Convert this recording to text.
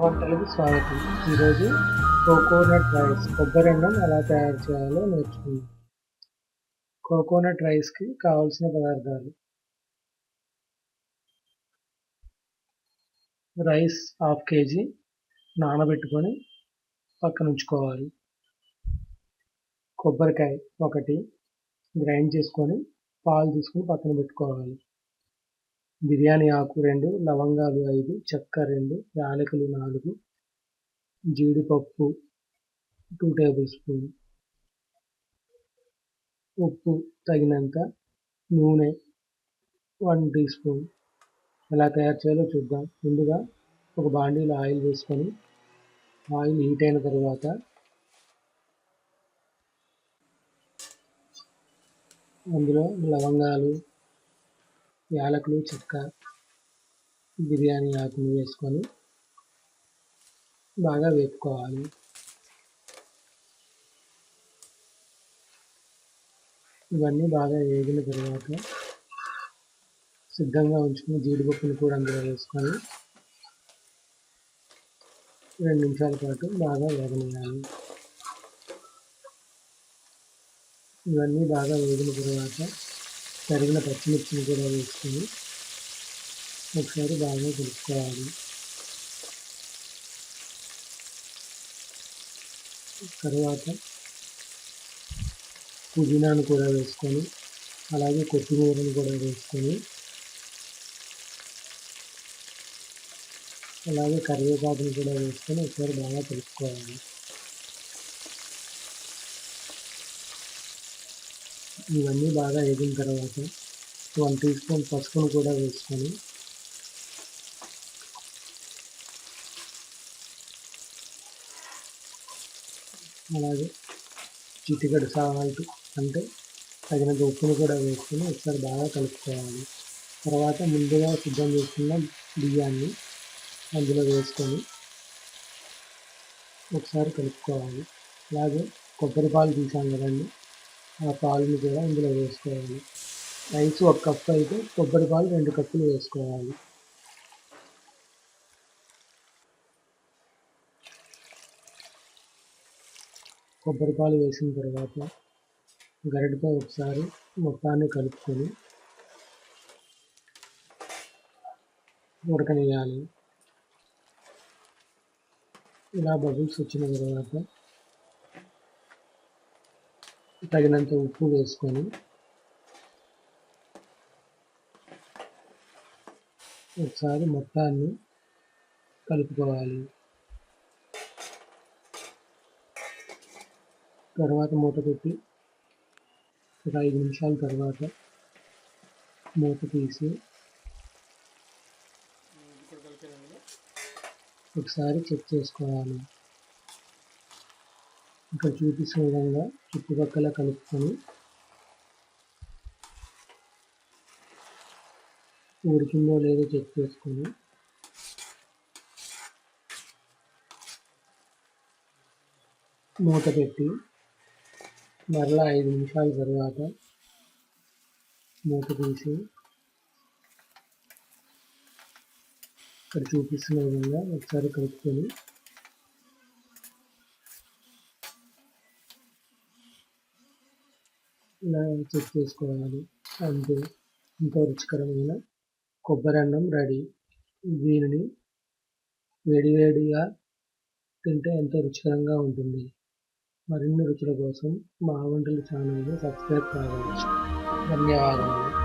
వంటలకు స్వాగతం. ఈరోజు కోకోనట్ రైస్ కొబ్బరన్నం ఎలా తయారు చేయాలో నేర్చుకుందాం. కోకోనట్ రైస్కి కావలసిన పదార్థాలు: రైస్ 1/2 kg నానబెట్టుకొని పక్కన ఉంచుకోవాలి. కొబ్బరికాయ 1 గ్రైండ్ చేసుకొని పాలు తీసుకొని పక్కన పెట్టుకోవాలి. బిర్యానీ ఆకు 2, లవంగాలు 5, చెక్క 2, యాలకులు 4, జీడిపప్పు 2 టేబుల్ స్పూన్, ఉప్పు తగినంత, నూనె 1 టీ స్పూన్. ఎలా తయారు చేయాలో చూద్దాం. ముందుగా ఒక బాండీలో ఆయిల్ వేసుకొని ఆయిల్ హీట్ అయిన తర్వాత అందులో లవంగాలు, యాలకులు, చెక్క, బిర్యానీ ఆకును వేసుకొని బాగా వేపుకోవాలి. ఇవన్నీ బాగా వేగిన తర్వాత సిద్ధంగా ఉంచుకున్న జీడిపప్పును కూడా అందులో వేసుకొని 2 నిమిషాల పాటు బాగా వేగనివ్వాలి. ఇవన్నీ బాగా వేగిన తర్వాత తరిగిన పచ్చిమిర్చిని కూడా వేసుకొని ఒకసారి బాగా కలుపుకోవాలి. తర్వాత పుదీనాను కూడా వేసుకొని అలాగే కొత్తిమీరను కూడా వేసుకొని అలాగే కరివేపాకును కూడా వేసుకొని ఒకసారి బాగా కలుపుకోవాలి. ఇవన్నీ బాగా వేగిన తర్వాత 1 టీ స్పూన్ పసుపును కూడా వేసుకొని అలాగే చిటికెడు సాల్ట్ అంటే తగినంత ఉప్పును కూడా వేసుకొని ఒకసారి బాగా కలుపుకోవాలి. తర్వాత ముందుగా సిద్ధం చేసుకున్న బియ్యాన్ని అందులో వేసుకొని ఒకసారి కలుపుకోవాలి. అలాగే కొబ్బరి పాలు తీసాం కదండి, ఆ పాలుని కూడా ఇందులో వేసుకోవాలి. రైస్ 1 కప్పు అయితే కొబ్బరి పాలు 2 కప్పులు వేసుకోవాలి. కొబ్బరి పాలు వేసిన తర్వాత గరిటెతో ఒకసారి మొత్తాన్ని కలుపుకొని ఉడకనియాలి. ఇలా బబుల్స్ వచ్చిన తర్వాత తగినంత ఉప్పు వేసుకొని ఒకసారి మొత్తాన్ని కలుపుకోవాలి. తర్వాత మూత పెట్టి ఒక 5 నిమిషాల తర్వాత మూత తీసి ఒకసారి చెక్ చేసుకోవాలి. ఇక్కడ చూపిస్తున్న విధంగా చుట్టుపక్కల కలుపుకొని ఉడికిందో లేదో చెక్ చేసుకొని మూత పెట్టి మరలా 5 నిమిషాల తర్వాత మూత తీసి ఇక్కడ చూపిస్తున్న విధంగా ఒకసారి కలుపుకొని ఇలా చెక్ చేసుకోవాలి. అంతే, ఎంతో రుచికరమైన కొబ్బరి అన్నం రెడీ. దీనిని వేడివేడిగా తింటే ఎంతో రుచికరంగా ఉంటుంది. మరిన్ని రుచుల కోసం మా వంటలు ఛానల్ని సబ్స్క్రైబ్ కావచ్చు. ధన్యవాదాలు.